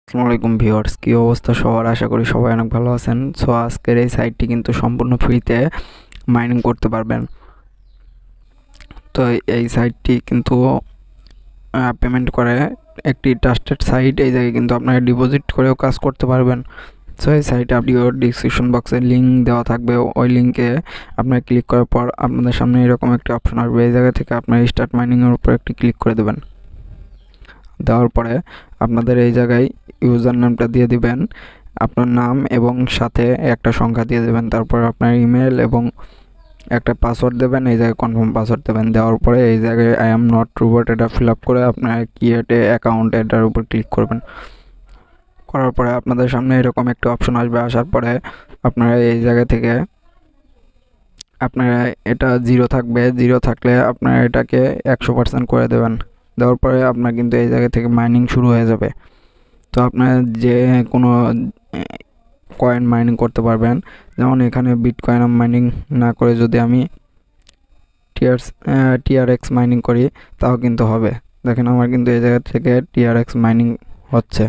আসসালামু আলাইকুম ভিউয়ার্স, কী অবস্থা সবার? আশা করি সবাই অনেক ভালো আছেন। সো আজকের এই সাইটটি কিন্তু সম্পূর্ণ ফ্রিতে মাইনিং করতে পারবেন। তো এই সাইটটি কিন্তু পেমেন্ট করে একটি ট্রাস্টেড সাইট। এই জায়গায় কিন্তু আপনারা ডিপোজিট করেও কাজ করতে পারবেন। সো এই সাইটে ভিডিওর ডিসক্রিপশন বক্সে লিঙ্ক দেওয়া থাকবে। ওই লিঙ্কে আপনারা ক্লিক করার পর আপনাদের সামনে এরকম একটি অপশন আসবে। এই জায়গা থেকে আপনারা স্টার্ট মাইনিংয়ের উপর একটি ক্লিক করে দেবেন। দেওয়ার পরে আপনাদের এই জায়গায় ইউজার নামটা দিয়ে দিবেন, আপনার নাম এবং সাথে একটা সংখ্যা দিয়ে দেবেন। তারপর আপনার ইমেল এবং একটা পাসওয়ার্ড দেবেন। এই জায়গায় কনফার্ম পাসওয়ার্ড দেবেন। দেওয়ার পরে এই জায়গায় আই এম নট রোবট এটা ফিল আপ করে আপনার ক্রিয়েট অ্যাকাউন্ট এটার উপর ক্লিক করবেন। করার পরে আপনাদের সামনে এরকম একটা অপশন আসবে। আসার পরে আপনারা এই জায়গা থেকে আপনারা এটা জিরো থাকবে, জিরো থাকলে আপনারা এটাকে 100% করে দেবেন। দেওয়ার পরে আপনার কিন্তু এই জায়গা থেকে মাইনিং শুরু হয়ে যাবে। তো আপনার যে কোনো কয়েন মাইনিং করতে পারবেন। যেমন এখানে বিটকয়েন মাইনিং না করে যদি আমি টিআরএক্স মাইনিং করি তাও কিন্তু হবে। দেখেন আমার কিন্তু এই জায়গা থেকে টিআরএক্স মাইনিং হচ্ছে।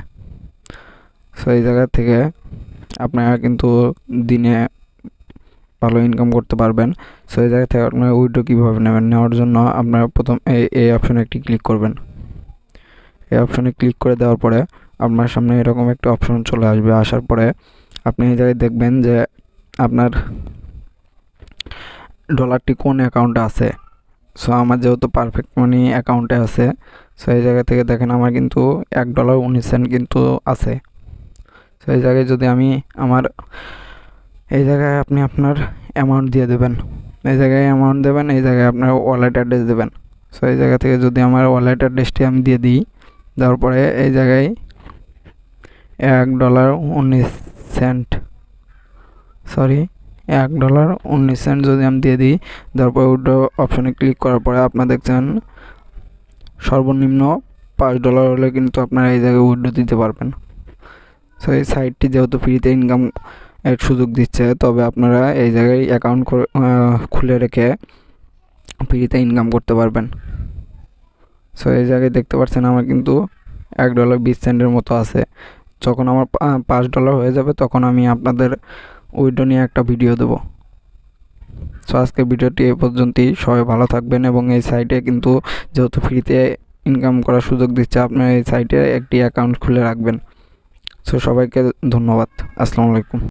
সো এই জায়গা থেকে আপনারা কিন্তু দিনে ভালো ইনকাম করতে পারবেন। সো এই জায়গা থেকে আপনারা উইথড্র কীভাবে নেবেন, নেওয়ার জন্য আপনারা প্রথম এই অপশনে একটি ক্লিক করবেন। এই অপশনে ক্লিক করে দেওয়ার পরে আপনার সামনে এরকম একটা অপশন চলে আসবে। আসার পরে আপনি এই জায়গায় দেখবেন যে আপনার ডলারটি কোন অ্যাকাউন্টে আছে। সো আমার যেহেতু পারফেক্ট মানি অ্যাকাউন্টে আছে, সো এই জায়গা থেকে দেখেন আমার কিন্তু $1.19 কিন্তু আছে। সো এই জায়গায় যদি আমি আমার এই জায়গায় আপনি আপনার অ্যামাউন্ট দিয়ে দেবেন। এই জায়গায় অ্যামাউন্ট দেবেন, এই জায়গায় আপনার ওয়ালেট অ্যাড্রেস দেবেন। সো এই জায়গা থেকে যদি আমার ওয়ালেট অ্যাড্রেসটি আমি দিয়ে দিই, দেওয়ার পরে এই জায়গায় $1.19 যদি আমি দিয়ে দিই, তারপর উইথড্র অপশনে ক্লিক করার পরে আপনারা দেখছেন সর্বনিম্ন $5 হলে কিন্তু আপনারা এই জায়গায় উইথড্র দিতে পারবেন। সো এই সাইটটি যেহেতু ফ্রিতে ইনকাম এর সুযোগ দিচ্ছে, তবে আপনারা এই জায়গায় অ্যাকাউন্ট খুলে রেখে ফ্রিতে ইনকাম করতে পারবেন। সো এই জায়গায় দেখতে পাচ্ছেন আমার কিন্তু $1.20 মতো আছে। যখন আমার $5 হয়ে যাবে তখন আমি আপনাদের উইথড্র নিয়ে একটা ভিডিও দেবো। সো আজকের ভিডিওটি এই পর্যন্তই। সবাই ভালো থাকবেন এবং এই সাইটে কিন্তু যেহেতু ফ্রিতে ইনকাম করার সুযোগ দিচ্ছে, আপনার এই সাইটে একটি অ্যাকাউন্ট খুলে রাখবেন। সো সবাইকে ধন্যবাদ। আসসালামু আলাইকুম।